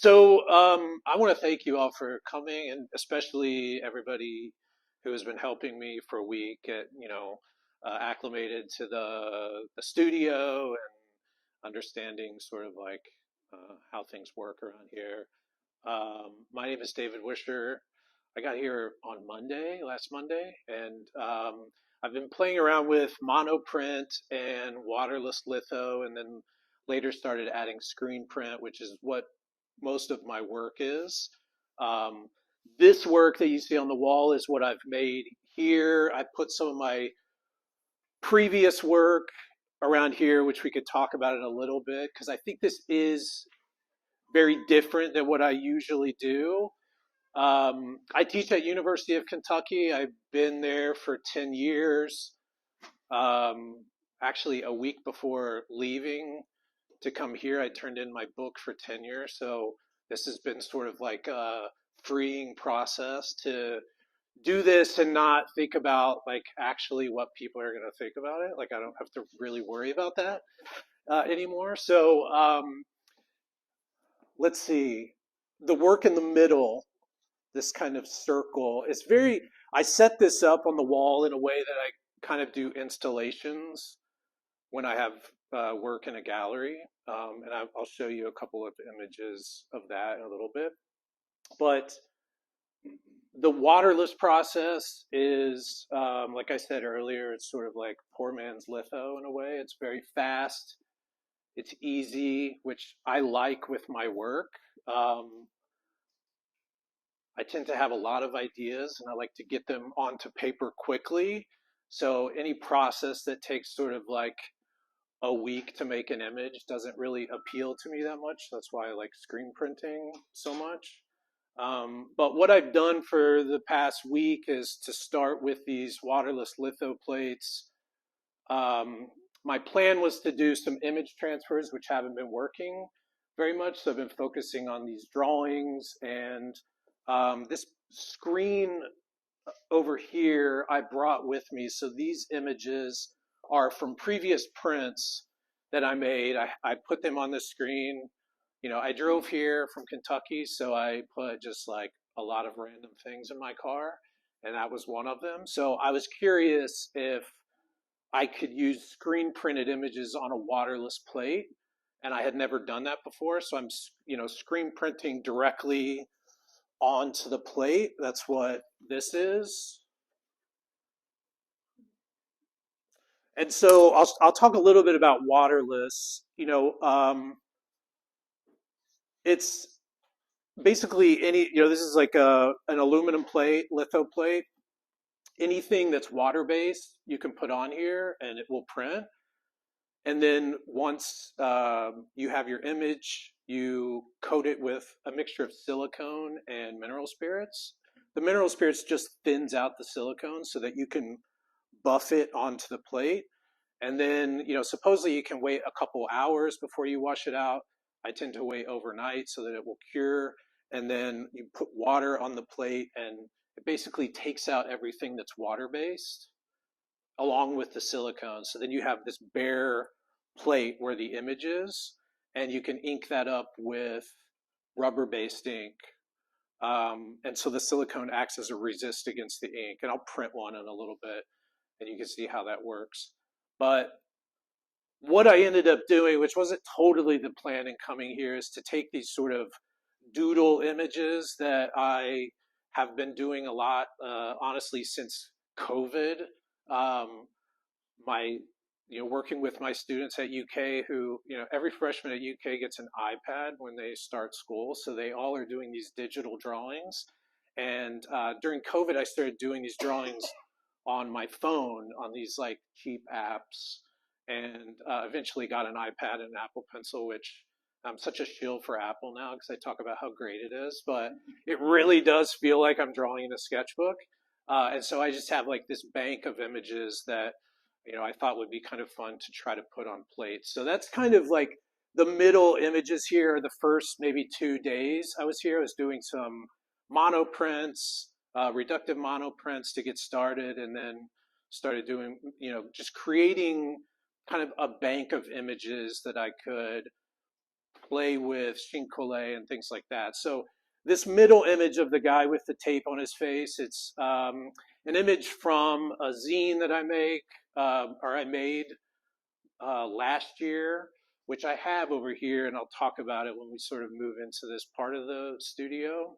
I want to thank you all for coming, and especially everybody who has been helping me for a week get, acclimated to the studio and understanding sort of like how things work around here. My name is David Wischer. I got here on last Monday, and I've been playing around with monoprint and waterless litho, and then later started adding screen print, which is what most of my work is. Um, this work that you see on the wall is what I've made here. I put some of my previous work around here, which we could talk about in a little bit, because I think this is very different than what I usually do. I teach at University of Kentucky. I've been there for 10 years. Actually, a week before leaving to come here, I turned in my book for tenure. So this has been sort of like a freeing process to do this and not think about like actually what people are going to think about it. Like I don't have to really worry about that anymore. Let's see. The work in the middle, this kind of circle, it's very, I set this up on the wall in a way that I kind of do installations when I have work in a gallery. I'll show you a couple of images of that in a little bit. But the waterless process is, like I said earlier, it's sort of like poor man's litho in a way. It's very fast, it's easy, which I like with my work. Um, I tend to have a lot of ideas and I like to get them onto paper quickly. So any process that takes sort of like a week to make an image doesn't really appeal to me that much. That's why I like screen printing so much. But what I've done for the past week is to start with these waterless litho plates. Um, my plan was to do some image transfers, which haven't been working very much. So I've been focusing on these drawings and this screen over here I brought with me. So these images are from previous prints that I made. I put them on the screen. I drove here from Kentucky, so I put just like a lot of random things in my car, and that was one of them. So I was curious if I could use screen printed images on a waterless plate, and I had never done that before. So I'm, screen printing directly onto the plate. That's what this is. And so I'll talk a little bit about waterless. It's basically this is like an aluminum plate, litho plate. Anything that's water based, you can put on here and it will print. And then once you have your image, you coat it with a mixture of silicone and mineral spirits. The mineral spirits just thins out the silicone so that you can buff it onto the plate. And then, supposedly you can wait a couple hours before you wash it out. I tend to wait overnight so that it will cure. And then you put water on the plate and it basically takes out everything that's water based along with the silicone. So then you have this bare plate where the image is, and you can ink that up with rubber based ink. And so the silicone acts as a resist against the ink. And I'll print one in a little bit and you can see how that works. But what I ended up doing, which wasn't totally the plan in coming here, is to take these sort of doodle images that I have been doing a lot, honestly, since COVID. My, working with my students at UK who, every freshman at UK gets an iPad when they start school. So they all are doing these digital drawings. And during COVID, I started doing these drawings on my phone on these like cheap apps, and eventually got an iPad and an Apple Pencil, which I'm such a shield for Apple now because I talk about how great it is, but it really does feel like I'm drawing in a sketchbook. And so I just have like this bank of images that, I thought would be kind of fun to try to put on plates. So that's kind of like the middle images here. The first maybe 2 days I was here, I was doing some monoprints, reductive monoprints to get started, and then started doing, just creating kind of a bank of images that I could play with chincolle and things like that. So this middle image of the guy with the tape on his face, it's an image from a zine that I made last year, which I have over here, and I'll talk about it when we sort of move into this part of the studio.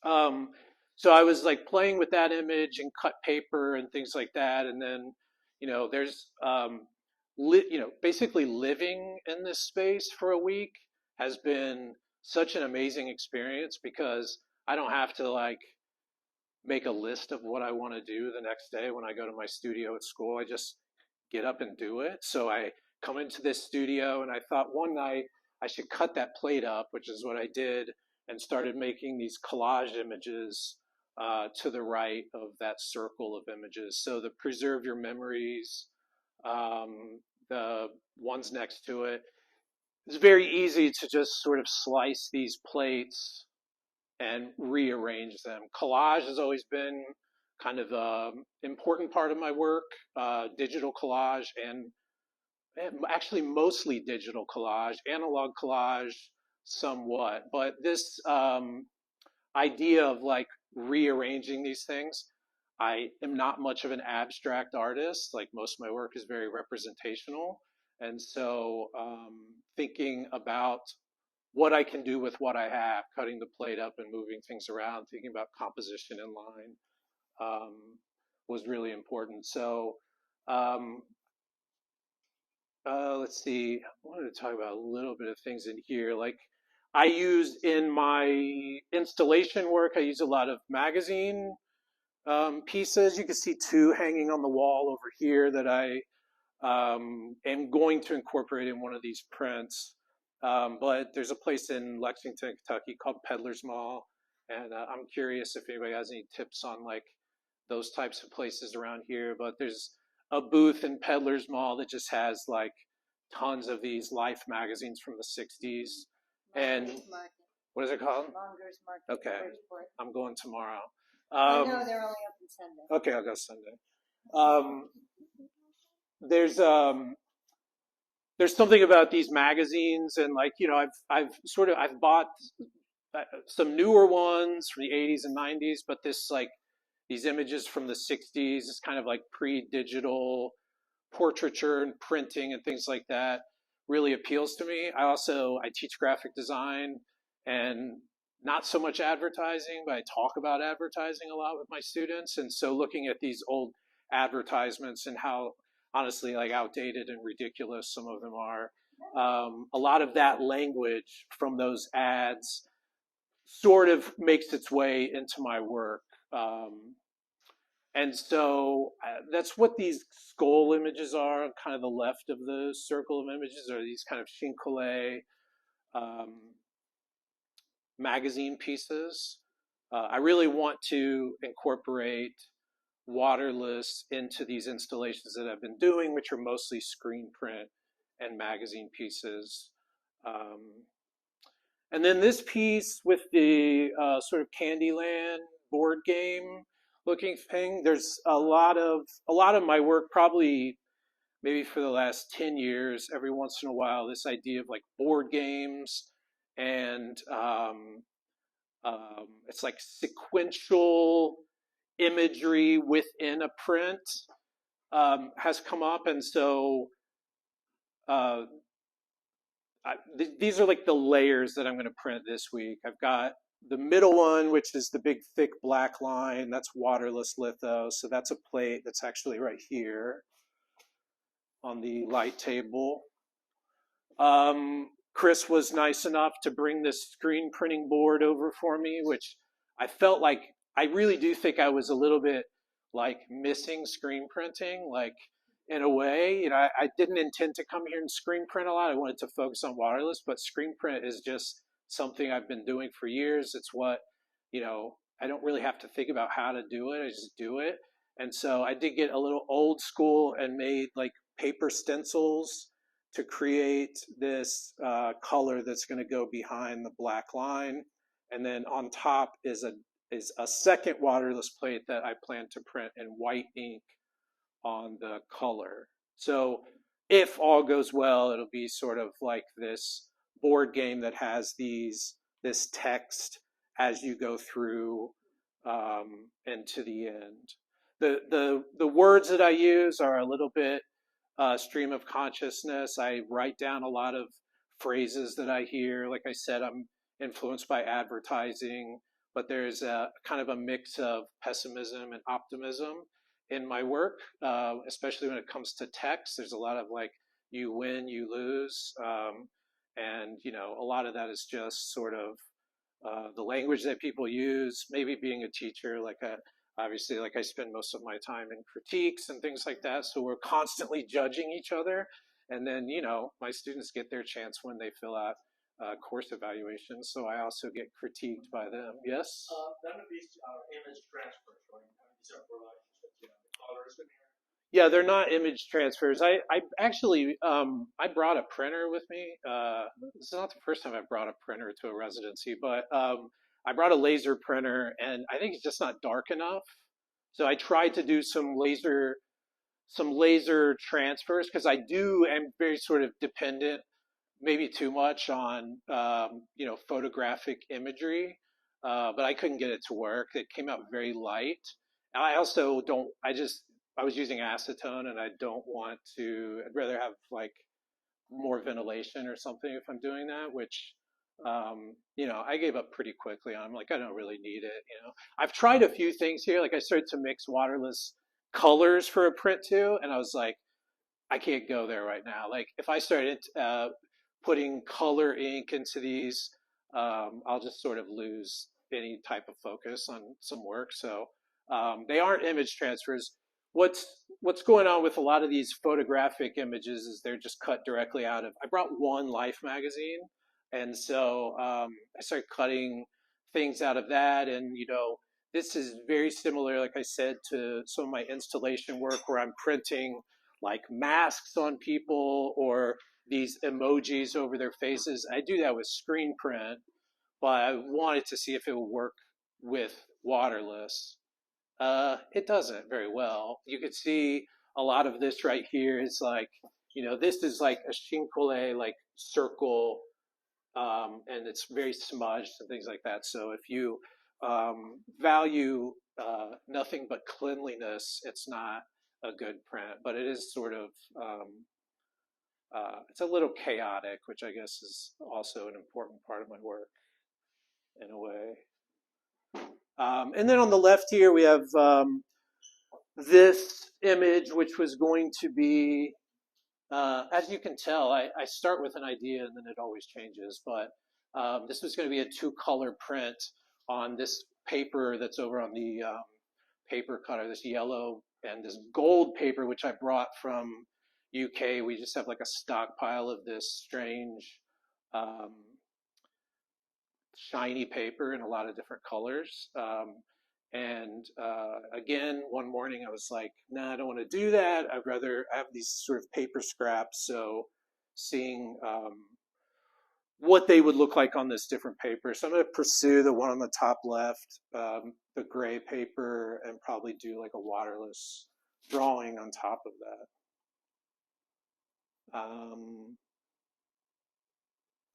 Um, so I was like playing with that image and cut paper and things like that, and then there's basically living in this space for a week has been such an amazing experience because I don't have to like make a list of what I want to do the next day when I go to my studio at school. I just get up and do it. So I come into this studio and I thought one night I should cut that plate up, which is what I did, and started making these collage images to the right of that circle of images. So the preserve your memories, the ones next to it. It's very easy to just sort of slice these plates and rearrange them. Collage has always been kind of an important part of my work, digital collage and actually mostly digital collage, analog collage somewhat. But this idea of like rearranging these things, I am not much of an abstract artist. Like most of my work is very representational. And so thinking about what I can do with what I have, cutting the plate up and moving things around, thinking about composition in line was really important. So let's see, I wanted to talk about a little bit of things in here. Like I use in my installation work, I use a lot of magazine pieces. You can see two hanging on the wall over here that I am going to incorporate in one of these prints. But there's a place in Lexington, Kentucky called Peddler's Mall, and I'm curious if anybody has any tips on like those types of places around here. But there's a booth in Peddler's Mall that just has like tons of these Life magazines from the 60s. And what is it called? Monger's Market. Okay, I'm going tomorrow. I know they're only open Sunday. Okay, I'll go Sunday. There's something about these magazines, and like I've bought some newer ones from the 80s and 90s, but this like these images from the 60s is kind of like pre-digital portraiture and printing and things like that really appeals to me. I teach graphic design and not so much advertising, but I talk about advertising a lot with my students. And so looking at these old advertisements and how honestly like outdated and ridiculous some of them are, a lot of that language from those ads sort of makes its way into my work. And so that's what these skull images are. Kind of the left of the circle of images are these kind of chincolle magazine pieces. I really want to incorporate waterless into these installations that I've been doing, which are mostly screen print and magazine pieces. And then this piece with the sort of Candyland board game looking thing. There's a lot of my work, probably maybe for the last 10 years, every once in a while, this idea of like board games and it's like sequential imagery within a print has come up, and so these are like the layers that I'm going to print this week. I've got the middle one, which is the big thick black line. That's waterless litho. So that's a plate that's actually right here on the light table. Chris was nice enough to bring this screen printing board over for me, which I felt like I really do think I was a little bit like missing screen printing, like in a way. I didn't intend to come here and screen print a lot. I wanted to focus on waterless, but screen print is just something I've been doing for years. It's what, I don't really have to think about how to do it. I just do it. And so I did get a little old school and made like paper stencils to create this color that's going to go behind the black line. And then on top is a second waterless plate that I plan to print in white ink on the color. So if all goes well, it'll be sort of like this board game that has this text as you go through and to the end. The words that I use are a little bit stream of consciousness. I write down a lot of phrases that I hear. Like I said, I'm influenced by advertising, but there's a kind of a mix of pessimism and optimism in my work, especially when it comes to text. There's a lot of like, you win, you lose. And, you know, a lot of that is just sort of the language that people use, maybe being a teacher, obviously, like I spend most of my time in critiques and things like that. So we're constantly judging each other. And then, you know, my students get their chance when they fill out course evaluations. So I also get critiqued by them. Yes? None of these are image transfers, right? These are for like, you know, the colors in here. Yeah, they're not image transfers. I actually, I brought a printer with me. This is not the first time I've brought a printer to a residency, but I brought a laser printer, and I think it's just not dark enough. So I tried to do some laser transfers, because I am very sort of dependent, maybe too much, on you know, photographic imagery, but I couldn't get it to work. It came out very light. And I also don't. I was using acetone, and I don't want to. I'd rather have like more ventilation or something if I'm doing that, which you know, I gave up pretty quickly on. I'm like, I don't really need it. You know, I've tried a few things here. Like I started to mix waterless colors for a print too, and I was like, I can't go there right now. Like if I started putting color ink into these, I'll just sort of lose any type of focus on some work. So they aren't image transfers. What's going on with a lot of these photographic images is they're just cut directly out of. I brought one Life magazine, and so I started cutting things out of that. And you know, this is very similar, like I said, to some of my installation work where I'm printing like masks on people or these emojis over their faces. I do that with screen print, but I wanted to see if it would work with waterless. It doesn't very well. You could see a lot of this right here is like, you know, this is like a chincole, like circle, and it's very smudged and things like that. So if you value nothing but cleanliness, it's not a good print, but it is sort of, it's a little chaotic, which I guess is also an important part of my work in a way. And then on the left here, we have this image, which was going to be, as you can tell, I start with an idea and then it always changes, but this was going to be a 2-color print on this paper that's over on the paper cutter, this yellow and this gold paper, which I brought from UK. We just have like a stockpile of this strange shiny paper in a lot of different colors. Again, one morning I was like, nah, I don't want to do that. I'd rather have these sort of paper scraps. So seeing what they would look like on this different paper. So I'm going to pursue the one on the top left, the gray paper, and probably do like a waterless drawing on top of that.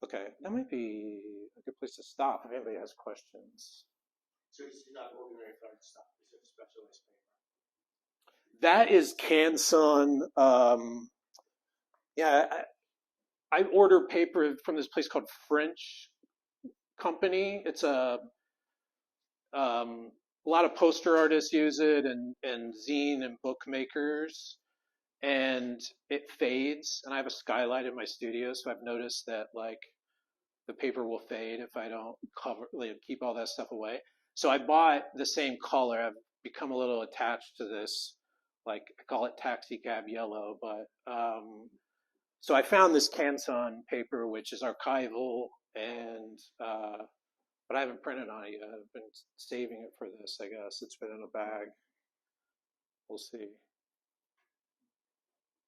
Okay, that might be a good place to stop if anybody has questions. So it's not ordinary fine stuff. It's a specialized paper. That is Canson. Yeah, I order paper from this place called French Company. It's a lot of poster artists use it, and zine and bookmakers, and it fades. And I have a skylight in my studio, so I've noticed that like the paper will fade if I don't keep all that stuff away. So I bought the same color. I've become a little attached to this, like I call it taxi cab yellow, but so I found this Canson paper, which is archival, and but I haven't printed on it yet. I've been saving it for this, I guess. It's been in a bag. We'll see.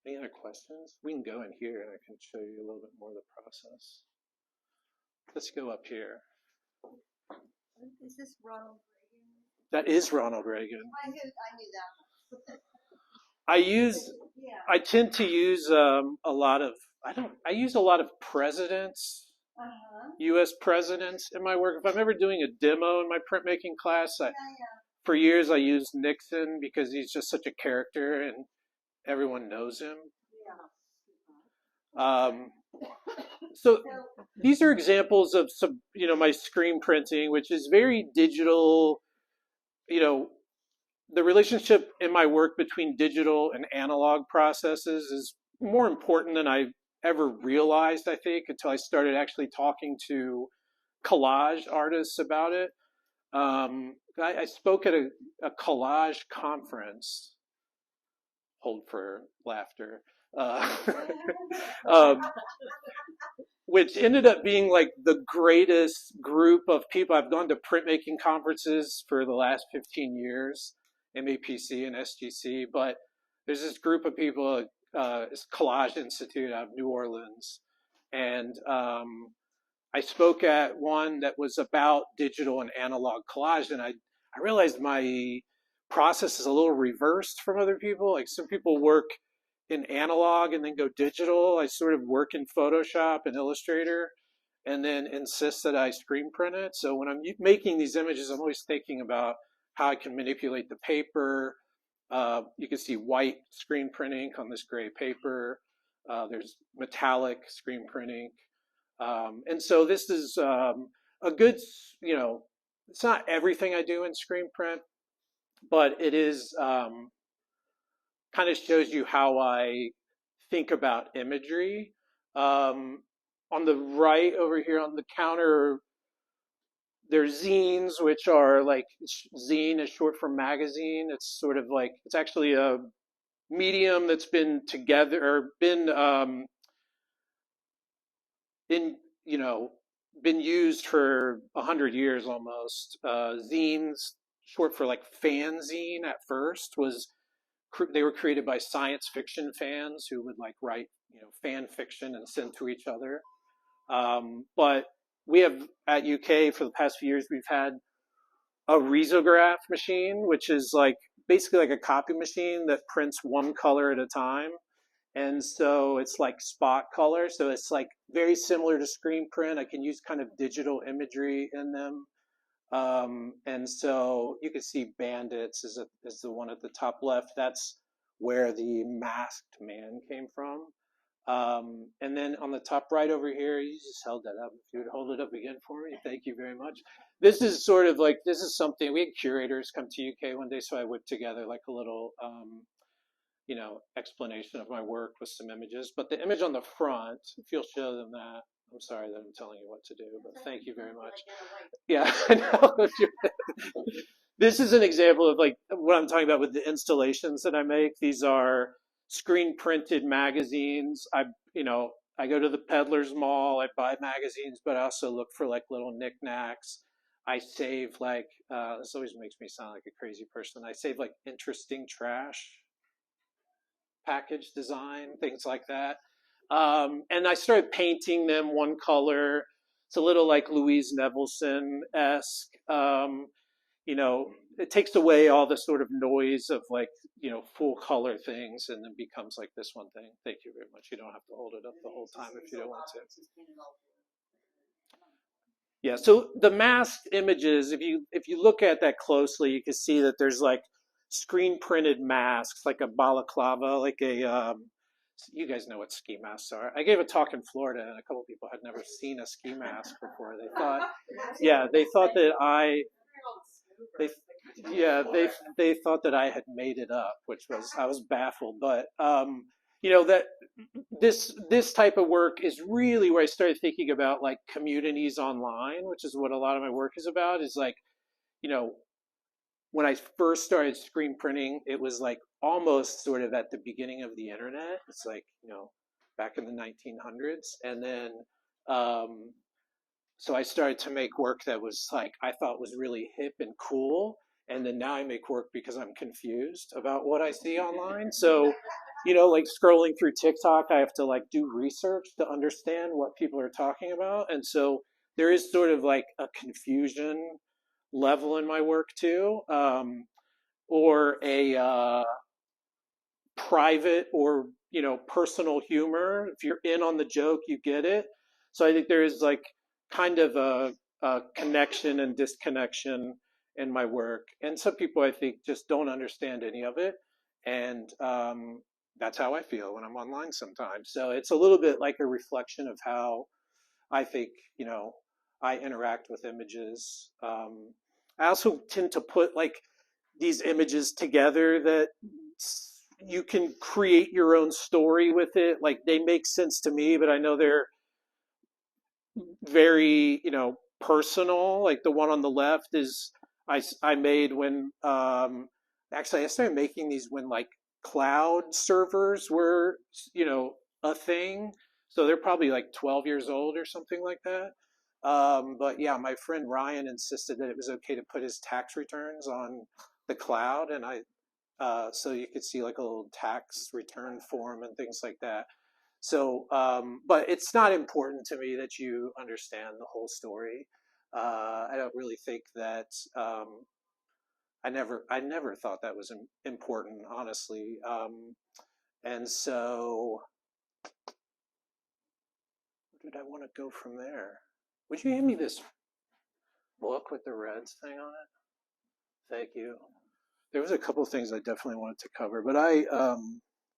Any other questions? We can go in here and I can show you a little bit more of the process. Let's go up here. Is this Ronald Reagan? That is Ronald Reagan. I knew that. I tend to use I use a lot of presidents U.S. presidents in my work. If I'm ever doing a demo in my printmaking class, Yeah, yeah. for years I used Nixon because he's just such a character and everyone knows him. Um, so these are examples of some, my screen printing, which is very digital. You know, the relationship in my work between digital and analog processes is more important than I ever realized, I think, until I started actually talking to collage artists about it. I spoke at a collage conference. Hold for laughter. Uh, um, which ended up being like the greatest group of people. I've gone to printmaking conferences for the last 15 years, MAPC and SGC, but there's this group of people, it's Collage Institute out of New Orleans, and I spoke at one that was about digital and analog collage, and I realized my process is a little reversed from other people. Like some people work in analog and then go digital. I sort of work in Photoshop and Illustrator and then insist that I screen print it. So when I'm making these images, I'm always thinking about how I can manipulate the paper. You can see white screen print ink on this gray paper. There's metallic screen print ink. And so this is a good, it's not everything I do in screen print, but it is kind of shows you how I think about imagery. On the right over here on the counter, there's zines, which are like zine is short for magazine. It's sort of like it's actually a medium that's been together or been been used for 100 years almost. Zines, short for like fanzine at first, they were created by science fiction fans who would like write fan fiction and send to each other. But we have at UK for the past few years we've had a risograph machine, which is like basically like a copy machine that prints one color at a time. And so it's like spot color. So it's like very similar to screen print. I can use kind of digital imagery in them. And so you can see bandits is the one at the top left. That's where the masked man came from. And then on the top right over here, you just held that up. If you would hold it up again for me, thank you very much. This is sort of like, this is something, we had curators come to UK one day, so I whipped together like a little, explanation of my work with some images. But the image on the front, if you'll show them that, I'm sorry that I'm telling you what to do, but thank you very much. Yeah, I know. This is an example of like what I'm talking about with the installations that I make. These are screen printed magazines. I go to the peddler's mall, I buy magazines, but I also look for like little knickknacks. I save like, this always makes me sound like a crazy person. I save like interesting trash, package design, things like that. And I started painting them one color. It's a little like Louise Nevelson-esque. It takes away all the sort of noise of like, full color things and then becomes like this one thing. Thank you very much. You don't have to hold it up the whole time if you don't want to. Yeah, so the masked images, if you look at that closely, you can see that there's like screen printed masks, like a balaclava, like a you guys know what ski masks are. I gave a talk in Florida, and a couple people had never seen a ski mask before. They thought that they, they thought that I had made it up, which I was baffled. But that this type of work is really where I started thinking about like communities online, which is what a lot of my work is about. Is like, when I first started screen printing, it was like almost sort of at the beginning of the internet. It's like, back in the 1900s. And then, so I started to make work that was like, I thought was really hip and cool. And then now I make work because I'm confused about what I see online. So, like scrolling through TikTok, I have to like do research to understand what people are talking about. And so there is sort of like a confusion level in my work too, or a private or personal humor. If you're in on the joke, you get it. So I think there is like kind of a connection and disconnection in my work. And some people I think just don't understand any of it. And that's how I feel when I'm online sometimes. So it's a little bit like a reflection of how I think, I interact with images. I also tend to put like these images together that you can create your own story with it. Like they make sense to me, but I know they're very, personal. Like the one on the left is I made when actually I started making these when like cloud servers were, a thing. So they're probably like 12 years old or something like that. But yeah, my friend Ryan insisted that it was okay to put his tax returns on the cloud, and so you could see like a little tax return form and things like that. So, but it's not important to me that you understand the whole story. I don't really think that. I never thought that was important, honestly. And so, where did I want to go from there? Would you hand me this book with the Reds thing on it? Thank you. There was a couple things I definitely wanted to cover, but I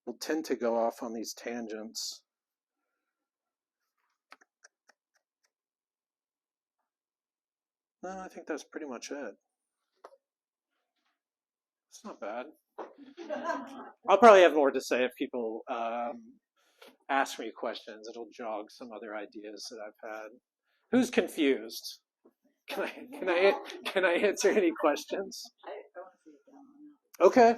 will tend to go off on these tangents. No, I think that's pretty much it. It's not bad. I'll probably have more to say if people ask me questions. It'll jog some other ideas that I've had. Who's confused? Can I answer any questions? Okay.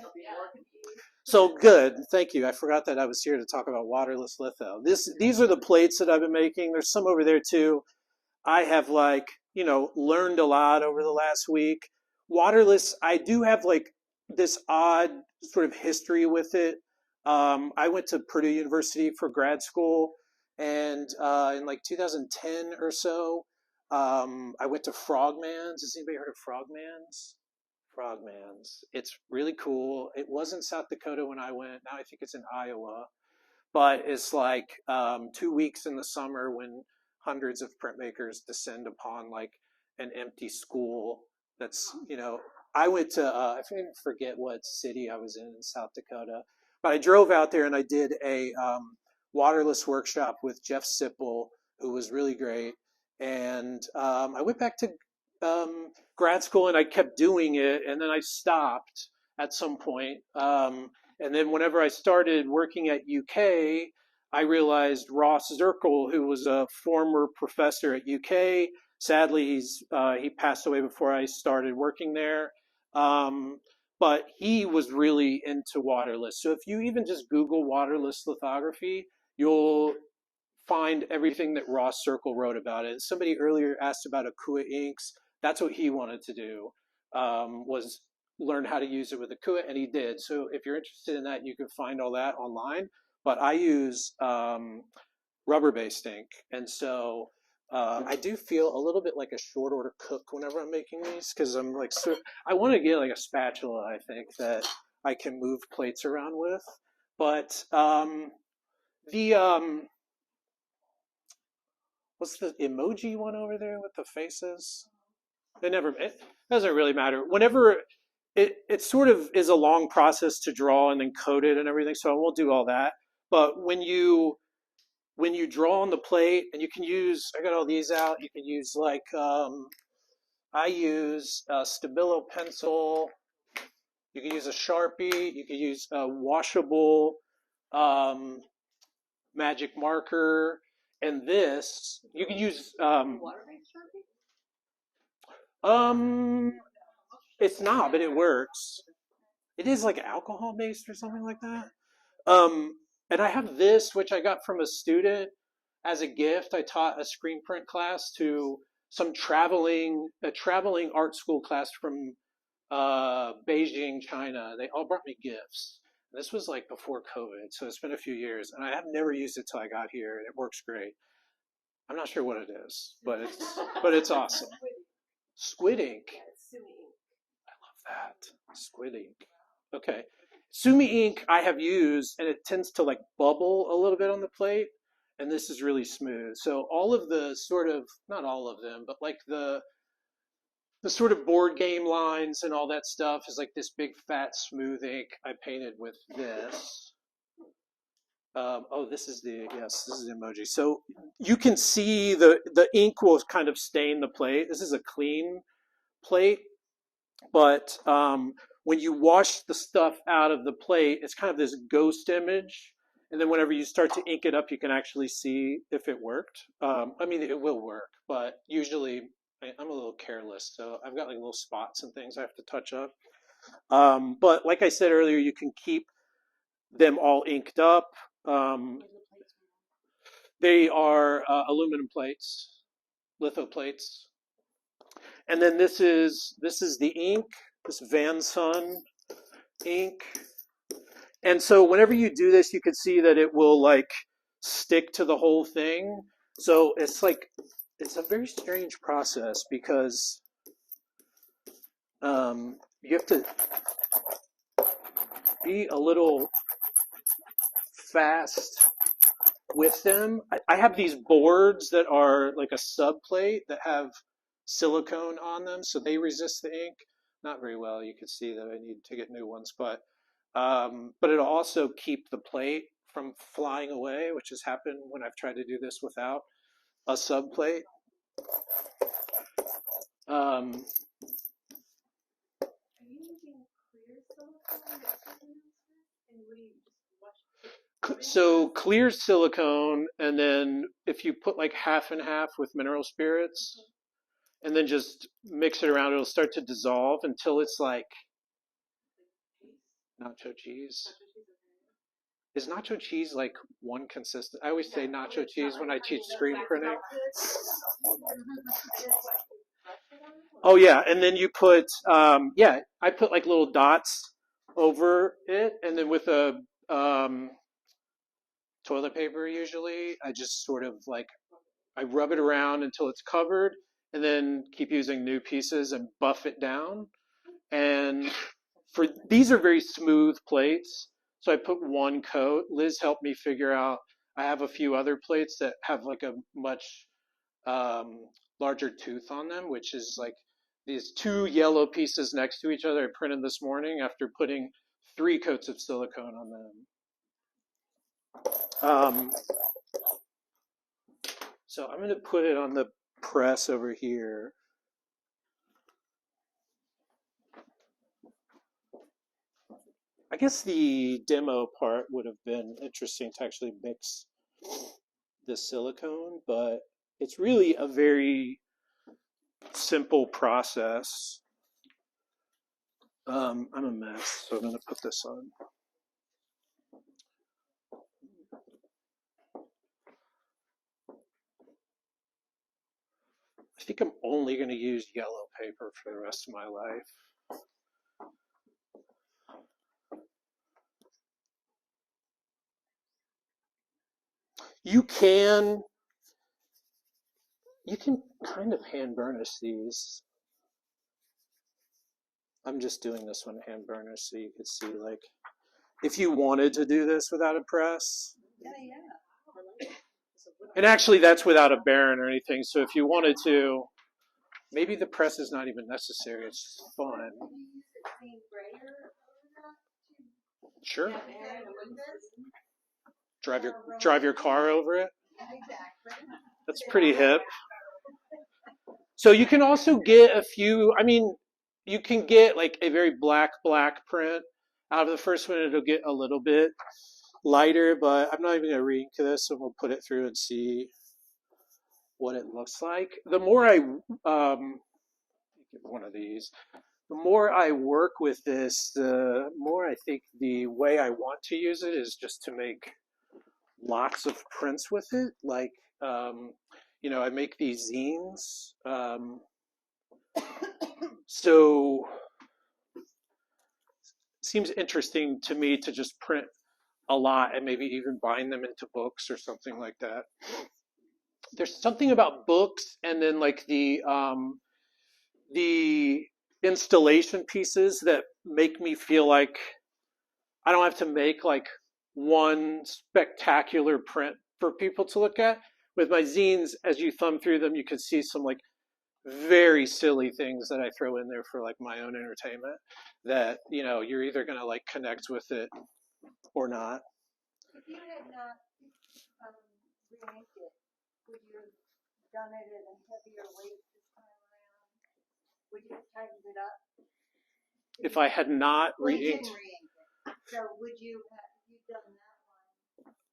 So good. Thank you. I forgot that I was here to talk about waterless litho. These are the plates that I've been making. There's some over there too. I have learned a lot over the last week. Waterless, I do have like this odd sort of history with it. I went to Purdue University for grad school, and in like 2010 or so, I went to Frogman's. Has anybody heard of Frogman's? Frogman's. It's really cool. It was in South Dakota when I went. Now I think it's in Iowa. But it's like 2 weeks in the summer when hundreds of printmakers descend upon like an empty school. That's, I went to, I forget what city I was in South Dakota, but I drove out there and I did a waterless workshop with Jeff Sipple, who was really great. And I went back to grad school and I kept doing it, and then I stopped at some point. And then whenever I started working at UK, I realized Ross Zirkle, who was a former professor at UK, sadly he passed away before I started working there. But he was really into waterless. So if you even just Google waterless lithography, you'll find everything that Ross Zirkle wrote about it. Somebody earlier asked about Akua inks. That's what he wanted to do, was learn how to use it with Akua, and he did. So if you're interested in that, you can find all that online. But I use rubber-based ink, and so I do feel a little bit like a short order cook whenever I'm making these, because I'm like, I want to get like a spatula, I think, that I can move plates around with. But the what's the emoji one over there with the faces? It doesn't really matter. Whenever it sort of is a long process to draw and then code it and everything, so I won't do all that. But when you draw on the plate, and you can use, I got all these out, you can use like, I use a Stabilo pencil, you can use a Sharpie, you can use a washable magic marker, and this, you can use, it's not, but it works. It is like alcohol based or something like that. And I have this, which I got from a student as a gift. I taught a screen print class to a traveling art school class from Beijing, China. They all brought me gifts. This was like before COVID, so it's been a few years, and I have never used it till I got here, and it works great. I'm not sure what it is, but it's awesome. Squid ink. I love that. Squid ink. Okay. Sumi ink I have used, and it tends to like bubble a little bit on the plate. and this is really smooth. So all of the sort of, not all of them, but like the sort of board game lines and all that stuff is like this big fat smooth ink I painted with this. Oh, this is the, yes, this is the emoji. So you can see the ink will kind of stain the plate. This is a clean plate, but when you wash the stuff out of the plate, it's kind of this ghost image. And then whenever you start to ink it up, you can actually see if it worked. I mean, it will work, but usually I'm a little careless, so I've got like little spots and things I have to touch up. But like I said earlier, you can keep them all inked up. They are aluminum plates, litho plates. And then this is the ink, this Van Sun ink. And so whenever you do this, you can see that it will like stick to the whole thing. So it's like, it's a very strange process because you have to be a little fast with them. I have these boards that are like a subplate that have silicone on them, so they resist the ink. Not very well. You can see that I need to get new ones, but it'll also keep the plate from flying away, which has happened when I've tried to do this without a subplate. Are you using clear silicone and what do you just wash? So clear silicone, and then if you put like half and half with mineral spirits, and then just mix it around, it'll start to dissolve until it's like nacho cheese. Is nacho cheese like one consistent? I always say nacho cheese when I teach screen printing. Oh yeah, and then you put, yeah, I put like little dots over it, and then with a toilet paper usually, I just sort of like, I rub it around until it's covered, and then keep using new pieces and buff it down. And these are very smooth plates, so I put one coat. Liz helped me figure out, I have a few other plates that have like a much larger tooth on them, which is like these two yellow pieces next to each other I printed this morning after putting 3 coats of silicone on them. So I'm going to put it on the press over here. I guess the demo part would have been interesting to actually mix the silicone, but it's really a very simple process. I'm a mess, so I'm going to put this on. I think I'm only going to use yellow paper for the rest of my life. You can kind of hand burnish these. I'm just doing this one hand burnish so you could see, like, if you wanted to do this without a press. Yeah. And actually that's without a baron or anything, so if you wanted to, maybe the press is not even necessary, it's just fun. Sure. Drive your car over it. That's pretty hip. So you can also get a few, I mean, you can get like a very black print out of the first one. It'll get a little bit lighter, but I'm not even going to re-ink this, so we'll put it through and see what it looks like. The more I, one of these, the more I work with this, the more I think the way I want to use it is just to make lots of prints with it. Like, you know, I make these zines. So it seems interesting to me to just print a lot and maybe even bind them into books or something like that. There's something about books and then like the installation pieces that make me feel like I don't have to make like one spectacular print for people to look at. With my zines, as you thumb through them, you can see some like very silly things that I throw in there for like my own entertainment that, you're either going to like connect with it or not. If you had not re-inked it, would you have done it at a heavier weight this time around? Would you have tightened it up? If I had not Well, you re-inked, didn't re-ink it. So would you have you done that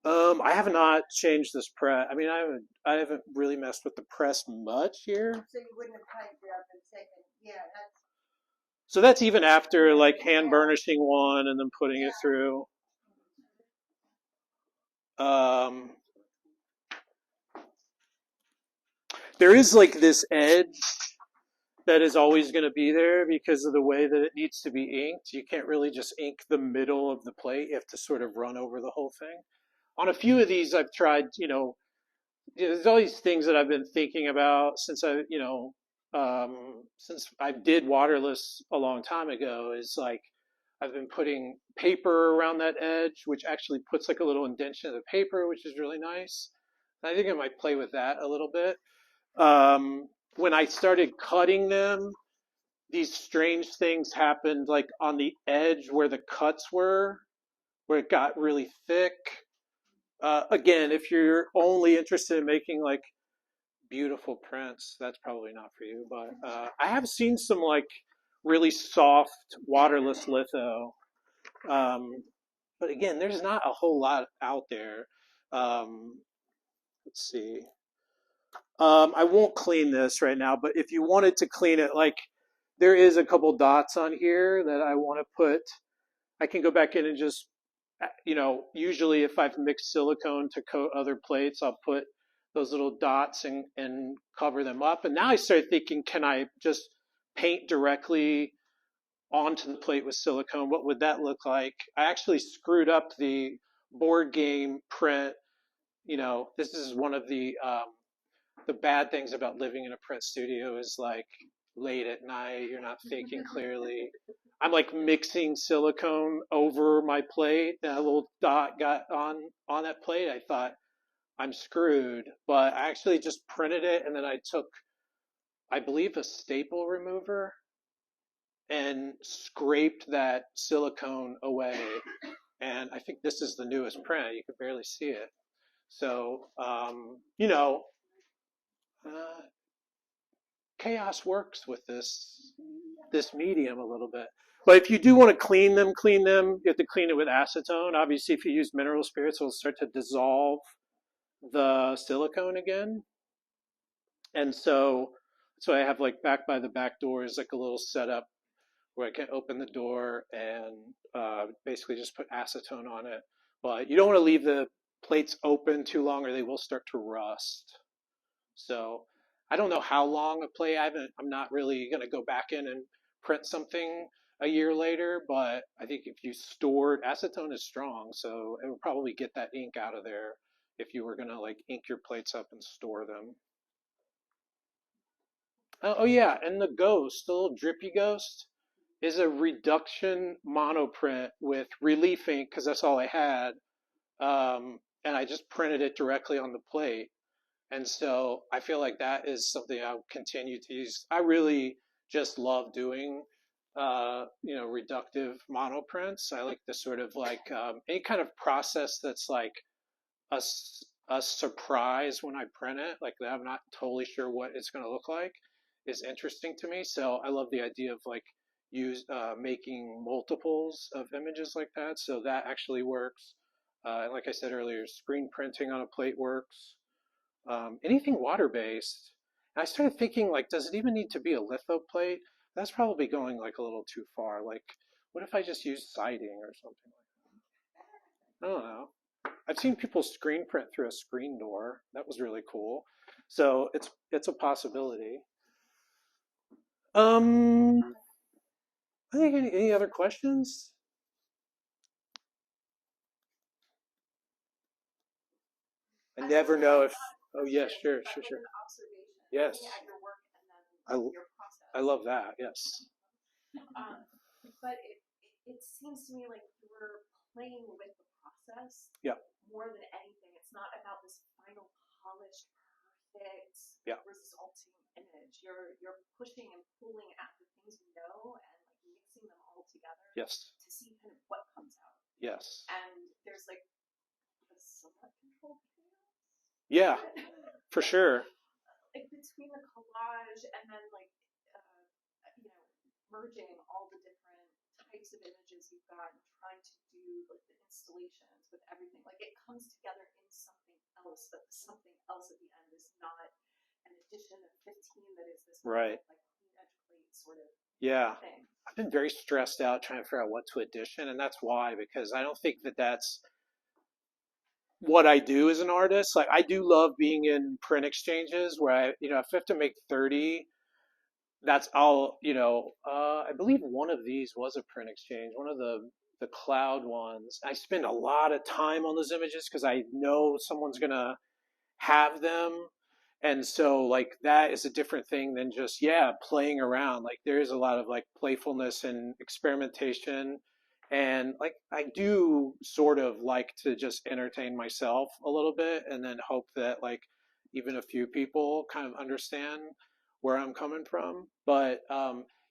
I have not changed this press. I mean, I haven't really messed with the press much here. one? So you wouldn't have tightened it up and taken, yeah, that's, So that's even after like hand burnishing one and then putting it through. There is like this edge that is always going to be there because of the way that it needs to be inked. You can't really just ink the middle of the plate. You have to sort of run over the whole thing. On a few of these, I've tried, there's all these things that I've been thinking about since since I did waterless a long time ago, is like I've been putting paper around that edge, which actually puts like a little indentation of the paper, which is really nice. I think I might play with that a little bit. When I started cutting them, these strange things happened like on the edge where the cuts were, where it got really thick. Again, if you're only interested in making like beautiful prints, that's probably not for you. But I have seen some like really soft waterless litho. But again, there's not a whole lot out there. Let's see. I won't clean this right now, but if you wanted to clean it, like there is a couple dots on here that I want to put. I can go back in and just, usually if I've mixed silicone to coat other plates, I'll put those little dots and cover them up. And now I started thinking, can I just paint directly onto the plate with silicone? What would that look like? I actually screwed up the board game print. This is one of the bad things about living in a print studio is like late at night, you're not thinking clearly. I'm like mixing silicone over my plate, and a little dot got on that plate. I thought I'm screwed, but I actually just printed it, and then I took, I believe, a staple remover and scraped that silicone away. And I think this is the newest print. You can barely see it. So, chaos works with this medium a little bit. But if you do want to clean them, you have to clean it with acetone. Obviously, if you use mineral spirits, it'll start to dissolve the silicone again. And so I have like back by the back door is like a little setup where I can open the door and basically just put acetone on it. But you don't want to leave the plates open too long or they will start to rust. So I don't know how long a play. I'm not really going to go back in and print something a year later, but I think if you stored, acetone is strong, so it will probably get that ink out of there if you were going to like ink your plates up and store them. Oh yeah, and the ghost, the little drippy ghost, is a reduction monoprint with relief ink because that's all I had, and I just printed it directly on the plate. And so I feel like that is something I'll continue to use. I really just love doing, reductive monoprints. I like the sort of like any kind of process that's like a surprise when I print it, like that I'm not totally sure what it's going to look like, is interesting to me. So I love the idea of like making multiples of images like that. So that actually works. Like I said earlier, screen printing on a plate works. Anything water-based. And I started thinking, like, does it even need to be a litho plate? That's probably going like a little too far. Like, what if I just use siding or something like that? I don't know. I've seen people screen print through a screen door. That was really cool. So it's a possibility. I think any other questions? I never know if. Oh yes, sure. Yes. I love that. Yes. But it seems to me like you were playing with the process. process. Yeah. More than anything, it's not about this final polished, perfect, Yeah. resulting image. You're pushing and pulling at the things you know and like mixing them all together Yes. to see kind of what comes out. Yes. And there's like a somewhat controlled chaos. Yeah, for sure. Like between the collage and then like you know, merging all the different types of images you've got and trying to do like the installations with everything. Like it comes together in something else, but something else at the end is not an addition of 15 that is this Right. like clean edge plate sort of Yeah. thing. I've been very stressed out trying to figure out what to edition, and that's why, because I don't think that that's what I do as an artist. Like I do love being in print exchanges where if I have to make 30, that's all, I believe one of these was a print exchange, one of the cloud ones. I spend a lot of time on those images because I know someone's gonna have them. And so like that is a different thing than just, playing around. Like there is a lot of like playfulness and experimentation. And like I do sort of like to just entertain myself a little bit and then hope that like even a few people kind of understand where I'm coming from. But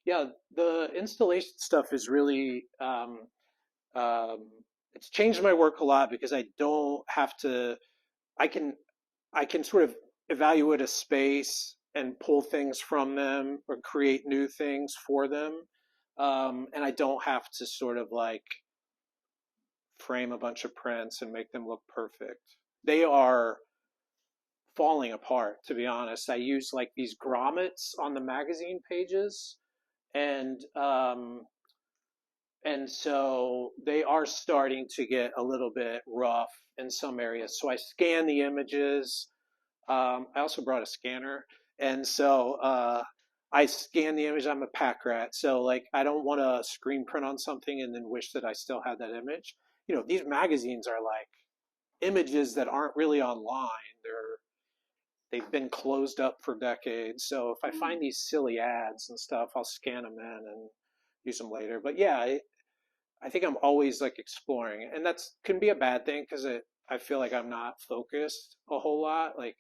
yeah, the installation stuff is really um, it's changed my work a lot because I don't have to. I can I can sort of evaluate a space and pull things from them or create new things for them. And I don't have to sort of like frame a bunch of prints and make them look perfect. They are falling apart, to be honest. I use like these grommets on the magazine pages, and so they are starting to get a little bit rough in some areas. So I scan the images. I also brought a scanner, and so I scan the image. I'm a pack rat, so like I don't want to screen print on something and then wish that I still had that image. These magazines are like images that aren't really online. They've been closed up for decades. So if I find these silly ads and stuff, I'll scan them in and use them later. But yeah, I think I'm always like exploring, and that's can be a bad thing because I feel like I'm not focused a whole lot. Like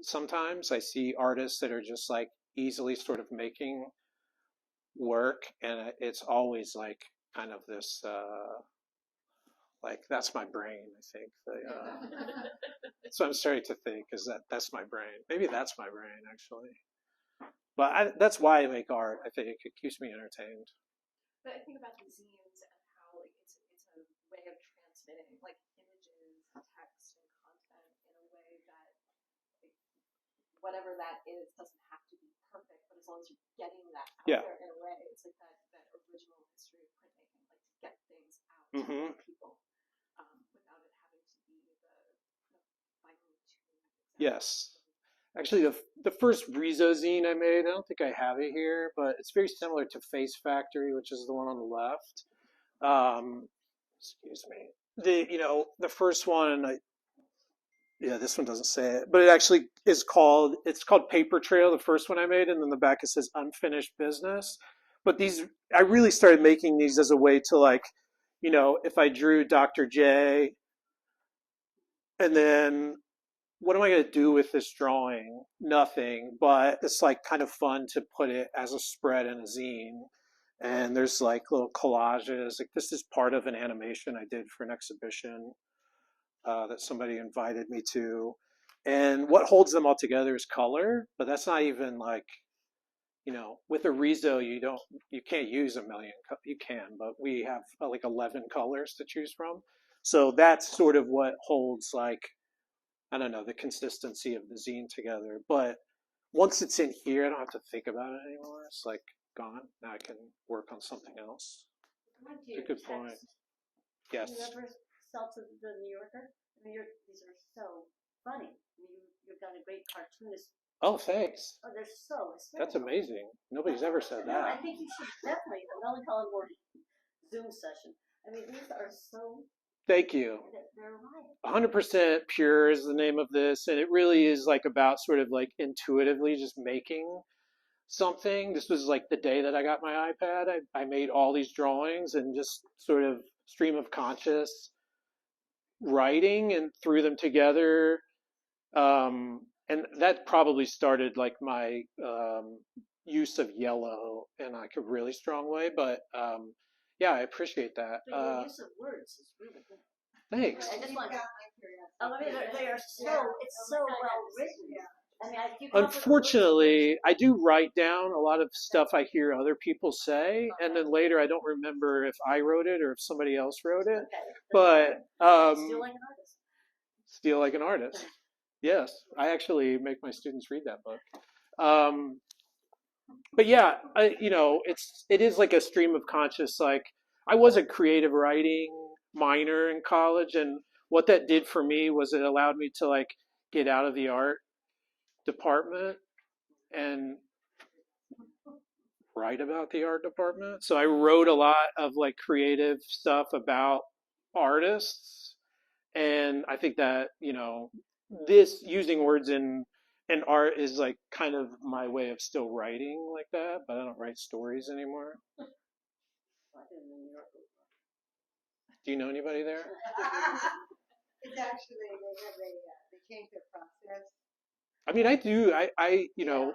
sometimes I see artists that are just like easily sort of making work, and it's always like kind of this like that's my brain. I think so. I'm starting to think is that's my brain. Maybe that's my brain actually. But that's why I make art. I think it keeps me entertained. But I think about the zines and how like it's a way of transmitting like images, text, and content in a way that like, whatever that is doesn't have to be perfect, but as long as you're getting that out there in a way, it's like that original history of printmaking, like to get things out to people without it having to be the finely tuned. Yes. Actually, the first Rizo zine I made, I don't think I have it here, but it's very similar to Face Factory, which is the one on the left. Excuse me. The first one, this one doesn't say it, but it actually is called Paper Trail, the first one I made, and then the back it says Unfinished Business. But I really started making these as a way to like, if I drew Dr. J, and then what am I going to do with this drawing? Nothing, but it's like kind of fun to put it as a spread in a zine. And there's like little collages. Like this is part of an animation I did for an exhibition that somebody invited me to. And what holds them all together is color, but that's not even like, with a Rizo, you can't use a million. You can, but we have like 11 colors to choose from. So that's sort of what holds like, I don't know, the consistency of the zine together. But once it's in here, I don't have to think about it anymore. It's like gone. Now I can work on something else. It's a good point. Yes. You ever sell to the New Yorker? I mean, these are so funny. You've got a great cartoonist. Oh, thanks. Oh, they're so hysterical. That's amazing. Nobody's ever said that. No, I think you should definitely a melancholy word Zoom session. I mean, these are so. Thank you. They're right. 100% pure is the name of this, and it really is like about sort of like intuitively just making something. This was like the day that I got my iPad. I made all these drawings and just sort of stream of conscious writing and threw them together. And that probably started like my use of yellow in like a really strong way. But yeah, I appreciate that. But your use of words is really good. Thanks. I just want, Got my curiosity. I mean, they are so, it's so well written. I mean, you come up with the words. Unfortunately, I do write down a lot of stuff I hear other people say, and then later I don't remember if I wrote it or if somebody else wrote it. Okay. But Still like an artist. Steal Like an Artist. Yes, I actually make my students read that book. But yeah, it is like a stream of conscious. Like I was a creative writing minor in college, and what that did for me was it allowed me to like get out of the art department and write about the art department. So I wrote a lot of like creative stuff about artists, and I think that this using words in art is like kind of my way of still writing like that, but I don't write stories anymore. Do you know anybody there? It's actually, they changed their process. I mean, I do. I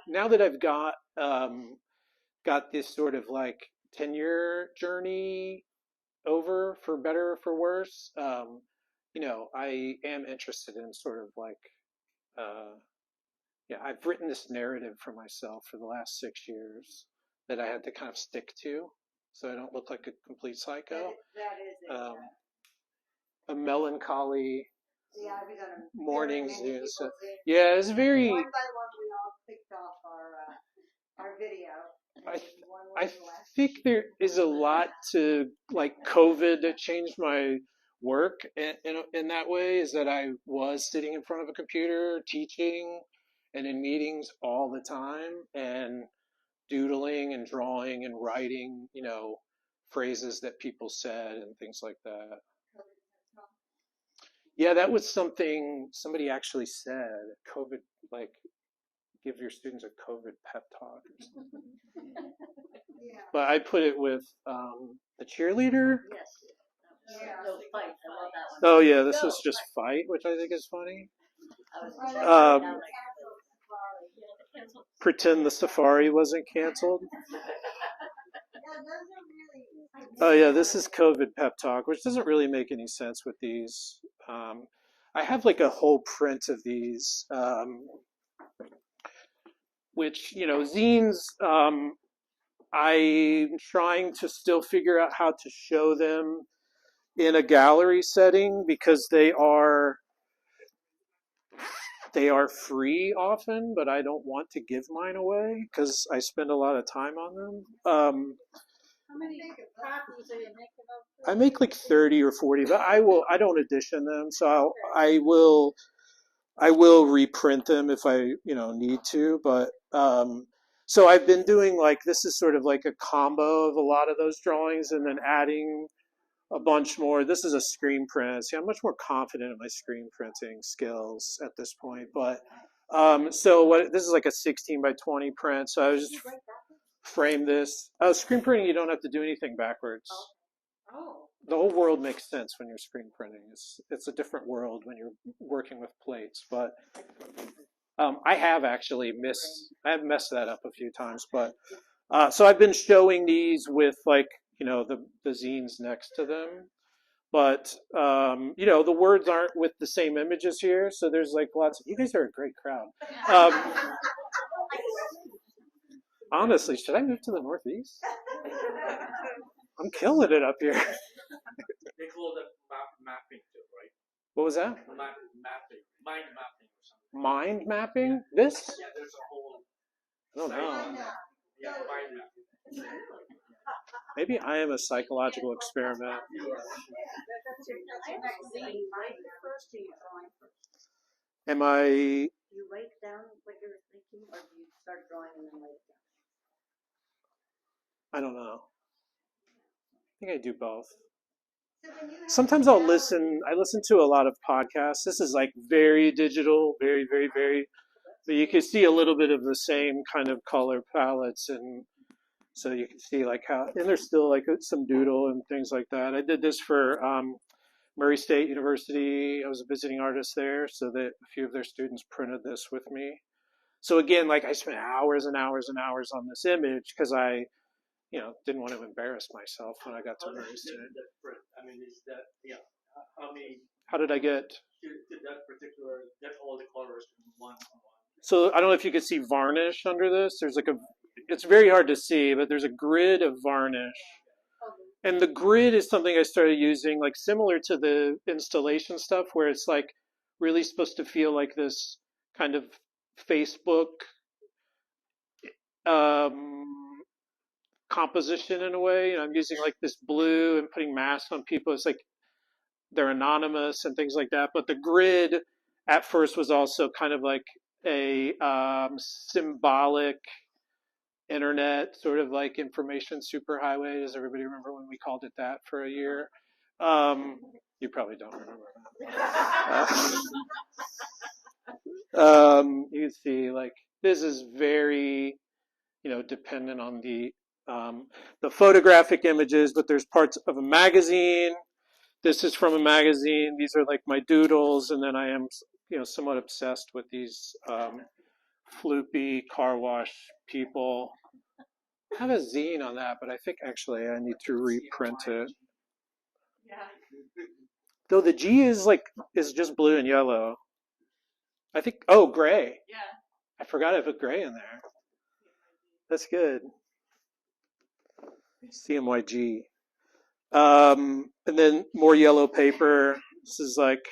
now that I've got this sort of like tenure journey over, for better or for worse, I am interested in sort of like, I've written this narrative for myself for the last 6 years that I had to kind of stick to, so I don't look like a complete psycho. That is it. A melancholy Yeah, we got a morning very many zoo. So, people in. yeah, it's very. One by one, we all picked off our video. I think there is a lot to like COVID that changed my work in that way, is that I was sitting in front of a computer teaching and in meetings all the time and doodling and drawing and writing, phrases that people said and things like that. Yeah, that was something somebody actually said. COVID, like, give your students a COVID pep talk or something. Yeah. But I put it with the cheerleader. Yes. Yeah. No, fight. I love that one. Oh yeah, this was just fight, which I think is funny. I was Pretend the safari wasn't canceled. Yeah, those are really. Oh yeah, this is COVID pep talk, which doesn't really make any sense with these. I have like a whole print of these, which zines. I'm trying to still figure out how to show them in a gallery setting because they are free often, but I don't want to give mine away because I spend a lot of time on them. How many copies are you making of? I make like 30 or 40, but I don't edition them, so I will reprint them if I need to. But so I've been doing like, this is sort of like a combo of a lot of those drawings and then adding a bunch more. This is a screen print. See, I'm much more confident in my screen printing skills at this point. But so this is like a 16 by 20 print. So I was just frame this. Screen printing, you don't have to do anything backwards. Oh. The whole world makes sense when you're screen printing. It's a different world when you're working with plates. But I have messed that up a few times. But so I've been showing these with like the zines next to them. But the words aren't with the same images here, so there's like lots of. You guys are a great crowd. Honestly, should I move to the Northeast? I'm killing it up here. They call it mapping too, right? What was that? Mapping, mind mapping or something. Mind mapping? This? Yeah, there's a whole. I don't know. Yeah, mind mapping. Maybe I am a psychological experiment. Am I? Do you write down what you're thinking, or do you start drawing and then write it down? I don't know. I think I do both. So when you have Sometimes I listen to a lot of podcasts. This is like very digital, very, very, very. But you can see a little bit of the same kind of color palettes, and so you can see like how, and there's still like some doodle and things like that. I did this for Murray State University. I was a visiting artist there, so that a few of their students printed this with me. So again, like I spent hours and hours and hours on this image because I, didn't want to embarrass myself when I got to How Murray did you State. get that print? I mean, is that, how many, How did I get? to that particular, get all the colors in one on one? So I don't know if you could see varnish under this. There's like it's very hard to see, but there's a grid of varnish. And the grid is something I started using, like similar to the installation stuff, where it's like really supposed to feel like this kind of Facebook composition in a way. I'm using like this blue and putting masks on people. It's like they're anonymous and things like that. But the grid at first was also kind of like a symbolic internet sort of like information superhighway. Does everybody remember when we called it that for a year? You probably don't remember that. You can see like this is very, dependent on the photographic images, but there's parts of a magazine. This is from a magazine. These are like my doodles, and then I am, somewhat obsessed with these floopy car wash people. I have a zine on that, but I think actually I need to reprint it. Yeah. Though the G is just blue and yellow. I think, gray. Yeah. I forgot I put gray in there. That's good. CMYG. And then more yellow paper. This is like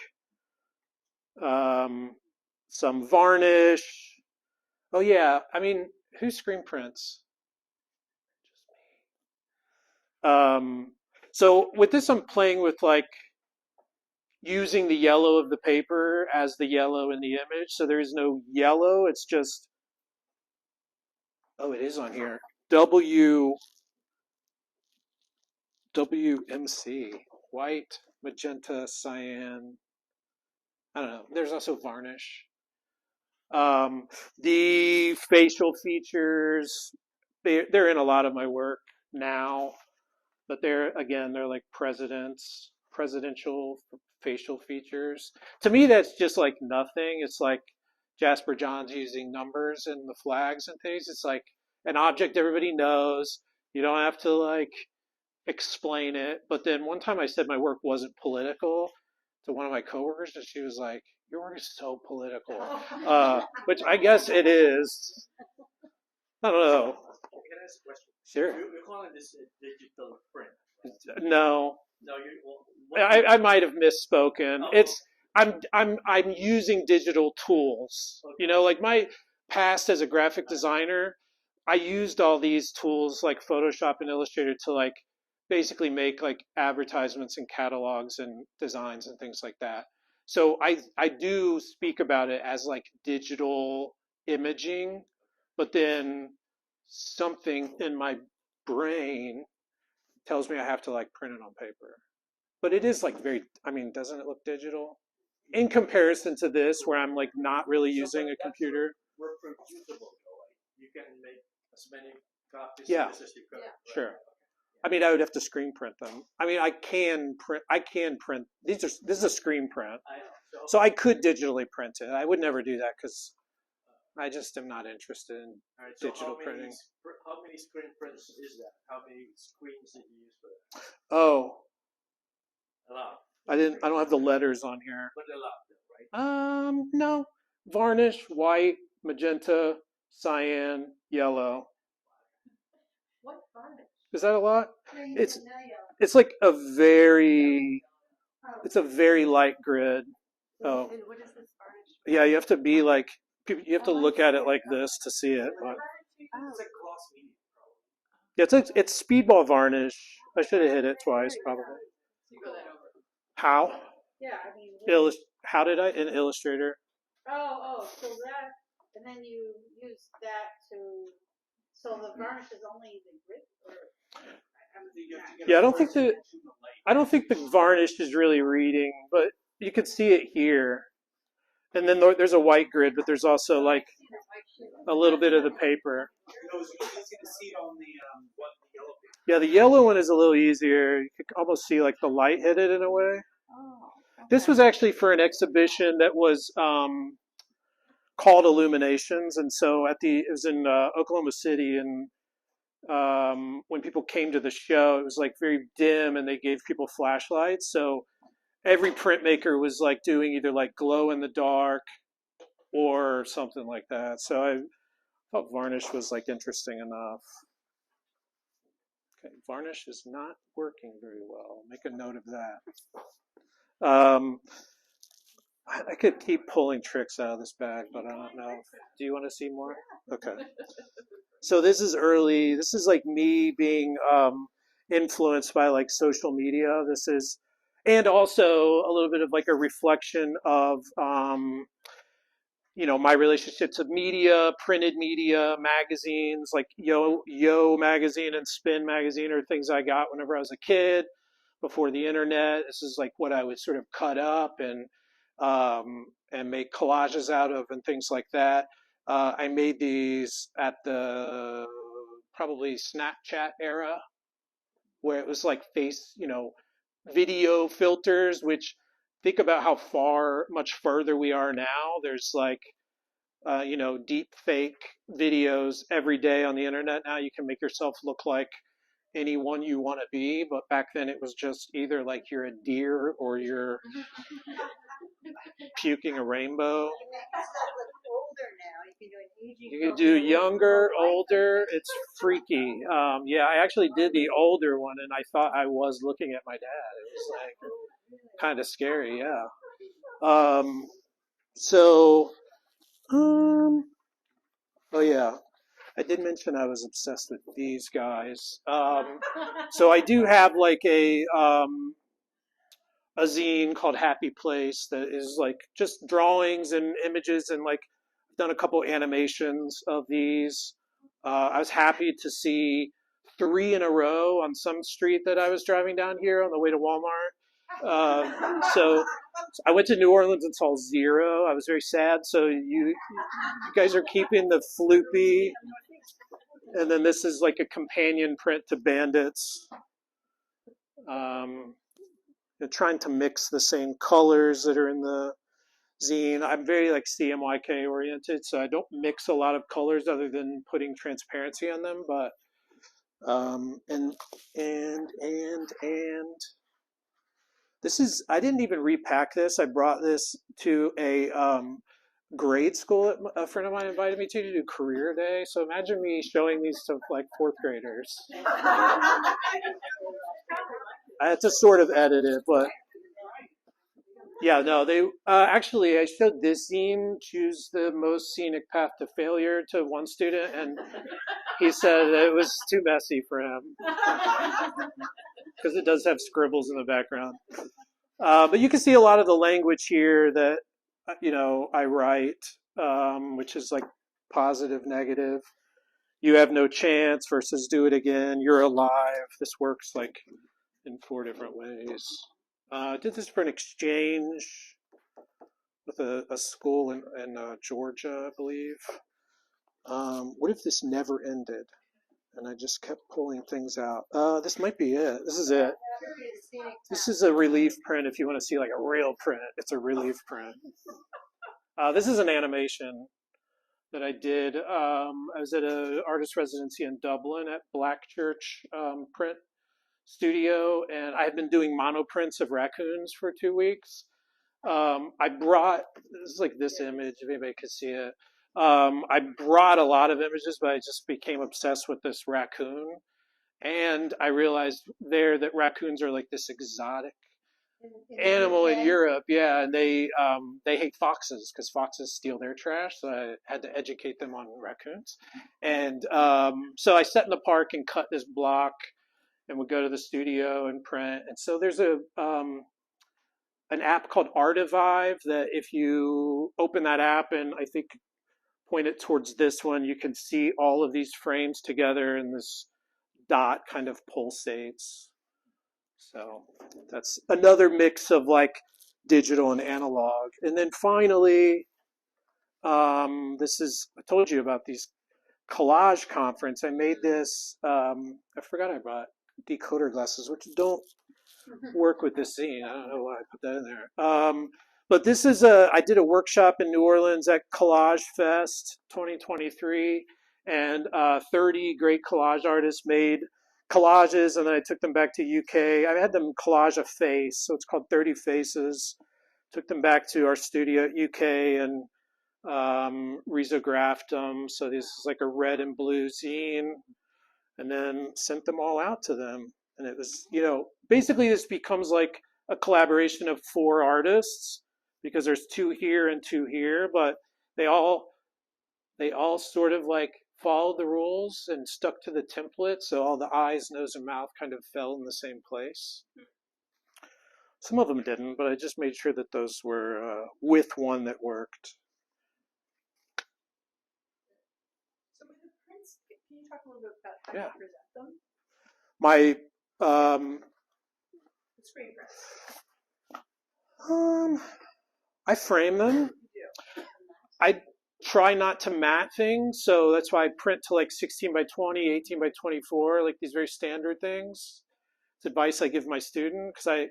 some varnish. Oh yeah, I mean, who screen prints? So with this, I'm playing with like using the yellow of the paper as the yellow in the image. So there is no yellow. It's just, it is on here. WMC, white, magenta, cyan. I don't know. There's also varnish. The facial features, they're in a lot of my work now, but they're like presidential facial features. To me, that's just like nothing. It's like Jasper Johns using numbers and the flags and things. It's like an object everybody knows. You don't have to like explain it. But then one time I said my work wasn't political to one of my coworkers, and she was like, "Your work is so political," which I guess it is. I don't know. Can I ask a question? Sure. You're calling this a digital print? No, No, I might have misspoken. It's I'm using digital tools. Okay. Like my past as a graphic designer, I used all these tools like Photoshop and Illustrator to like basically make like advertisements and catalogs and designs and things like that. So I do speak about it as like digital imaging, but then something in my brain tells me I have to like print it on paper. But it is like doesn't it look digital? In comparison to this, where I'm like not really using a computer. We're reproducible, right? You can make as many copies Yeah. as you could. Yeah. Sure. I mean, I would have to screen print them. I mean, I can print. This is a screen print. I know. So I could digitally print it. I would never do that because I just am not interested in All right, so digital printing. How many screen prints is that? How many screens did you use for that? Oh, A lot. I don't have the letters on here. But a lot, right? No. Varnish, white, magenta, cyan, yellow. What varnish? Is that a lot? Now you It's don't know yet. it's like it's a very light grid. Oh, And what is this varnish? yeah, you have to be like, you have to look at it like this to see it. But It's a gloss medium, probably. yeah, it's speedball varnish. I should have hit it twice, probably. You go that over. How? Yeah, I mean. How did I? In Illustrator. So that, and then you use that so the varnish is only the grid, or? Yeah, I don't think the varnish is really reading, but you can see it here. And then there's a white grid, but there's also like a little bit of the paper. Yeah, the yellow one is a little easier. You can almost see like the light hit it in a way. Oh. This okay. was actually for an exhibition that was called Illuminations, and so it was in Oklahoma City, and when people came to the show, it was like very dim, and they gave people flashlights. So every printmaker was like doing either like glow in the dark or something like that. So I thought varnish was like interesting enough. Okay, varnish is not working very well. Make a note of that. I could keep pulling tricks out of this bag, but I don't know. Do you want to see more? Okay. So this is early. This is like me being influenced by like social media. This is, and also a little bit of like a reflection of my relationship to media, printed media, magazines like Yo magazine and Spin magazine are things I got whenever I was a kid before the internet. This is like what I would sort of cut up and make collages out of and things like that. I made these at the probably Snapchat era where it was like video filters, which think about how much further we are now. There's like, deep fake videos every day on the internet now. You can make yourself look like anyone you want to be, but back then it was just either like you're a deer or you're puking a rainbow. Older now. You can do an aging. You can do younger, older. It's freaky. Yeah, I actually did the older one, and I thought I was looking at my dad. It was like kind of scary. Yeah. So, oh yeah, I did mention I was obsessed with these guys. So I do have like a zine called Happy Place that is like just drawings and images, and like I've done a couple animations of these. I was happy to see 3 in a row on some street that I was driving down here on the way to Walmart. So I went to New Orleans and saw 0. I was very sad. So you guys are keeping the floopy, and then this is like a companion print to Bandits. They're trying to mix the same colors that are in the zine. I'm very like CMYK oriented, so I don't mix a lot of colors other than putting transparency on them. But and this is, I didn't even repack this. I brought this to a grade school. A friend of mine invited me to do career day. So imagine me showing these to like 4th graders. I had to sort of edit it, but yeah, no, they actually, I showed this zine, Choose the Most Scenic Path to Failure, to one student, and he said it was too messy for him because it does have scribbles in the background. But you can see a lot of the language here that, I write, which is like positive, negative. You have no chance versus do it again. You're alive. This works like in 4 different ways. I did this for an exchange with a school in Georgia, I believe. What if this never ended? And I just kept pulling things out. This might be it. This is it. This is a relief print if you want to see like a real print. It's a relief print. This is an animation that I did. I was at an artist residency in Dublin at Black Church Print Studio, and I had been doing monoprints of raccoons for 2 weeks. I brought, this is like this image, if anybody could see it. I brought a lot of images, but I just became obsessed with this raccoon. And I realized there that raccoons are like this exotic animal in Europe. Yeah, and they hate foxes because foxes steal their trash. So I had to educate them on raccoons. And so I sat in the park and cut this block and would go to the studio and print. And so there's an app called Artivive that if you open that app and I think point it towards this one, you can see all of these frames together and this dot kind of pulsates. So that's another mix of like digital and analog. And then finally, this is, I told you about these collage conference. I made this, I forgot I brought decoder glasses, which don't work with this zine. I don't know why I put that in there. But this is I did a workshop in New Orleans at Collage Fest 2023, and 30 great collage artists made collages, and then I took them back to UK. I had them collage a face, so it's called 30 Faces. Took them back to our studio at UK and risographed them. So this is like a red and blue zine, and then sent them all out to them. And it was, basically this becomes like a collaboration of 4 artists because there's 2 here and 2 here, but they all sort of like followed the rules and stuck to the template. So all the eyes, nose, and mouth kind of fell in the same place. Some of them didn't, but I just made sure that those were with one that worked. So with the prints, can you talk a little bit about how Yeah. you present them? My The screen prints. I frame them. You do. I try not to mat things, so that's why I print to like 16 by 20, 18 by 24, like these very standard things. It's advice I give my student because I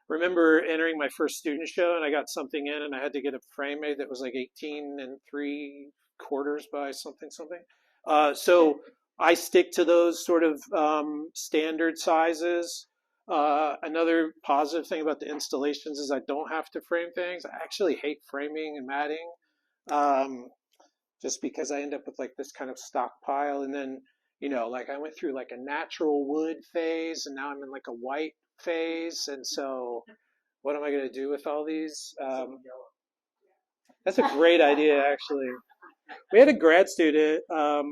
remember entering my first student show and I got something in and I had to get a frame made that was like 18 3/4 by something. So I stick to those sort of standard sizes. Another positive thing about the installations is I don't have to frame things. I actually hate framing and matting, just because I end up with like this kind of stockpile. And then, like I went through like a natural wood phase and now I'm in like a white phase. And so what am I going to do with all these? That's a great idea, actually. We had a grad student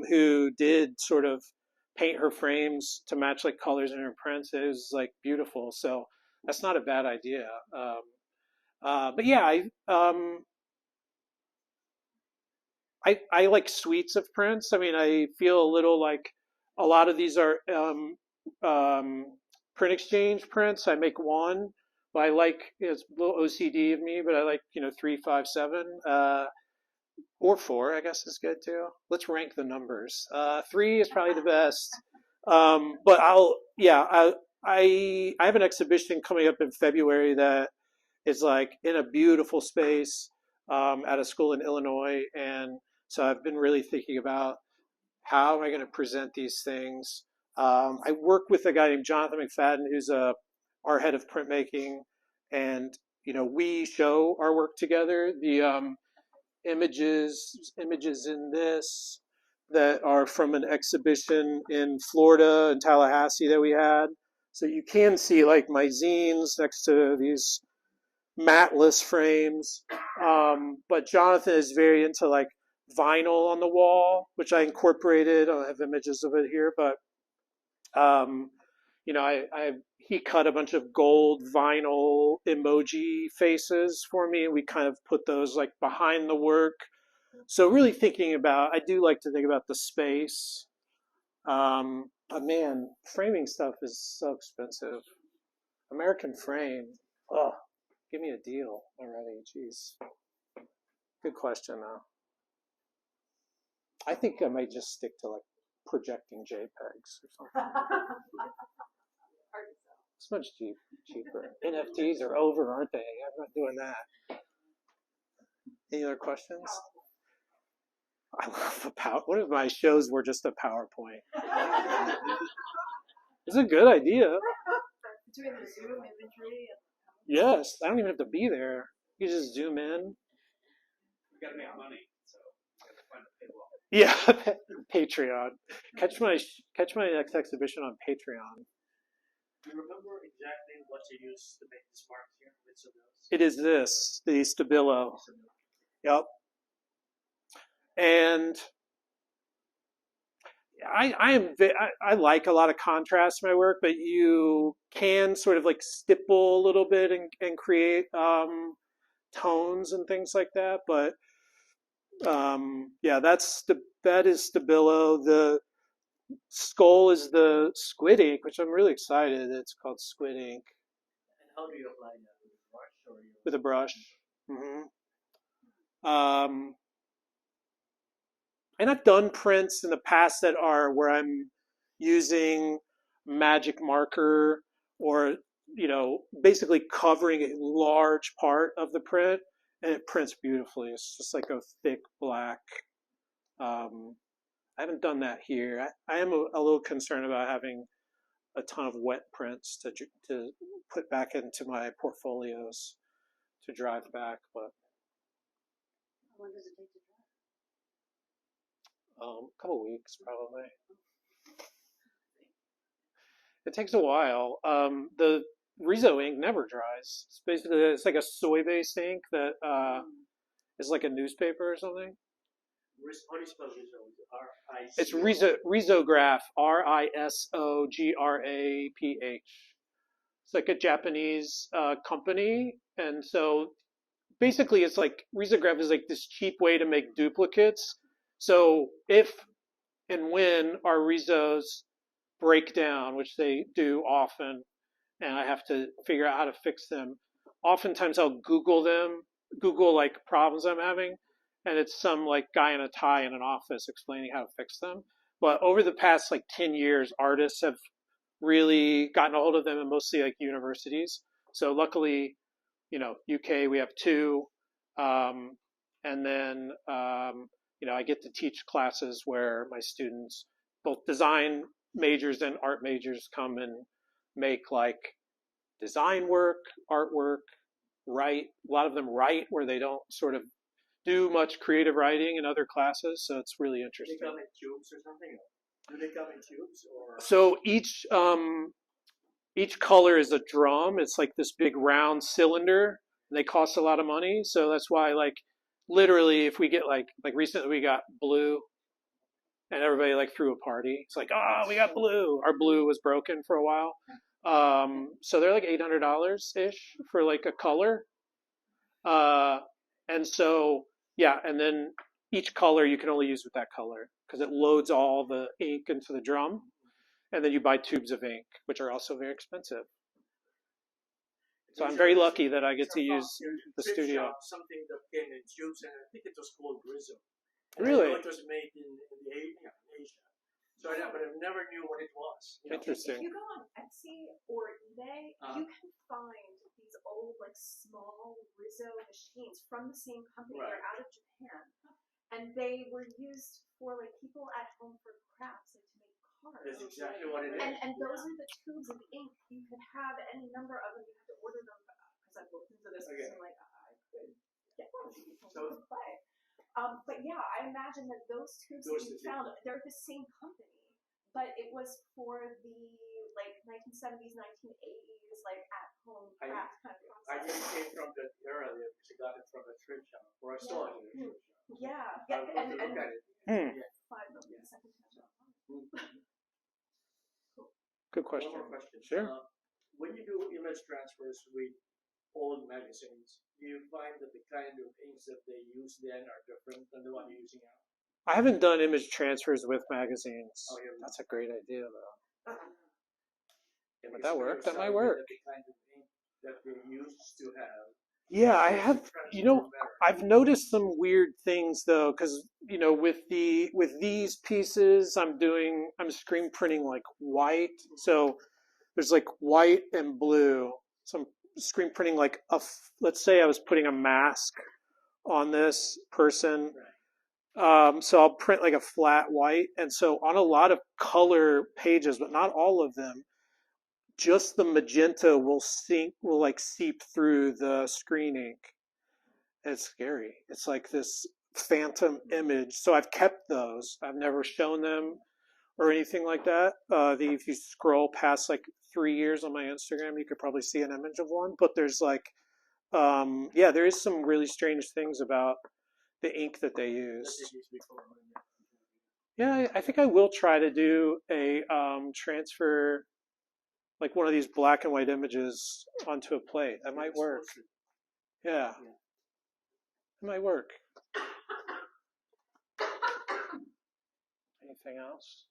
who did sort of paint her frames to match like colors in her prints. It was like beautiful. So that's not a bad idea. But yeah, I like suites of prints. I mean, I feel a little like a lot of these are print exchange prints. I make one, but I like, it's a little OCD of me, but I like 3, 5, 7. Or 4, I guess is good too. Let's rank the numbers. 3 is probably the best. But I have an exhibition coming up in February that is like in a beautiful space at a school in Illinois, and so I've been really thinking about how am I going to present these things. I work with a guy named Jonathan McFadden, who's our head of printmaking, and we show our work together. The images in this that are from an exhibition in Florida and Tallahassee that we had. So you can see like my zines next to these matless frames. But Jonathan is very into like vinyl on the wall, which I incorporated. I don't have images of it here, but he cut a bunch of gold vinyl emoji faces for me, and we kind of put those like behind the work. So really thinking about, I do like to think about the space. But man, framing stuff is so expensive. American Frame, oh, give me a deal already, jeez. Good question though. I think I might just stick to like projecting JPEGs or something. It's much cheaper. NFTs are over, aren't they? I'm not doing that. Any other questions? I love the power. One of my shows were just a PowerPoint. It's a good idea. Doing the Zoom imagery. Yes, I don't even have to be there. You just zoom in. We gotta make money, so we gotta find a paywall. Yeah, Patreon. Catch my next exhibition on Patreon. Do you remember exactly what you used to make this mark here? Which of those? It is this, the Stabilo. Yep. And I like a lot of contrast in my work, but you can sort of like stipple a little bit and create tones and things like that. But yeah, that is Stabilo. The skull is the squid ink, which I'm really excited. It's called squid ink. And how do you apply that? With a brush or you? With a brush. Mm-hmm. And I've done prints in the past that are where I'm using magic marker or basically covering a large part of the print, and it prints beautifully. It's just like a thick black. I haven't done that here. I am a little concerned about having a ton of wet prints to put back into my portfolios to drive back, but How long does it take to dry? a couple weeks probably. It takes a while. The Riso ink never dries. It's like a soy-based ink that is like a newspaper or something. How do you spell Rizzo? R-I-C-O? It's Risograph, Risograph. It's like a Japanese company, and so basically it's like Risograph is like this cheap way to make duplicates. So if and when our Rizos break down, which they do often, and I have to figure out how to fix them, oftentimes I'll Google like problems I'm having, and it's some like guy in a tie in an office explaining how to fix them. But over the past like 10 years, artists have really gotten a hold of them, and mostly like universities. So luckily, UK, we have two. And then, I get to teach classes where my students, both design majors and art majors, come and make like design work, artwork, write. A lot of them write where they don't sort of do much creative writing in other classes, so it's really Do interesting. they come in tubes or something? Do they come in tubes or? So each color is a drum. It's like this big round cylinder, and they cost a lot of money. So that's why, like, literally, if we get like recently we got blue, and everybody like threw a party. It's like, oh, we got blue. Our blue was broken for a while. So they're like $800 ish for like a color. And so, yeah, and then each color you can only use with that color because it loads all the ink into the drum. And then you buy tubes of ink, which are also very expensive. So I'm very lucky that I get to use the studio. Something that came in tubes, and I think it was called Rizzo. Really? I know it was made in Asia. So but I never knew what it was. Interesting. If you go on Etsy or eBay, Uh-huh. you can find these old, like, small Rizzo machines from the same company. Right. They're out of Japan, and they were used for like people at home for crafts, like to make cards. That's exactly what it is. And those are the tubes of ink. You could have any number of them. You have to order them because I've looked into this. Okay. And I'm like, I could get one of these So- and play. But yeah, I imagine that those tubes that you found, they're the same company, but it was for the like 1970s, 1980s, like at home craft kind of I process. just came from that era there because I got it from a thrift shop, or I saw it in a thrift shop. Yeah, I was going to look at it. five of them second hand. Good One question. more question. Sure. When you do image transfers with old magazines, do you find that the kind of inks that they use then are different than the one you're using now? I haven't done image transfers with magazines. Oh, yeah. That's a great idea, though. Yeah, Would because that work? there's That might some work. that the kind of ink that they used to have. Yeah, I they have. transfer better. I've noticed some weird things though, because with these pieces, I'm screen printing like white. So there's like white and blue. So I'm screen printing like let's say I was putting a mask on this person. So I'll print like a flat white, and so on a lot of color pages, but not all of them, just the magenta will like seep through the screen ink. It's scary. It's like this phantom image. So I've kept those. I've never shown them or anything like that. If you scroll past like 3 years on my Instagram, you could probably see an image of one. But there's like, there is some really strange things about the ink that they use. Yeah, I think I will try to do a transfer, like one of these black and white images onto a plate. That might work. Yeah. It might work. Anything else?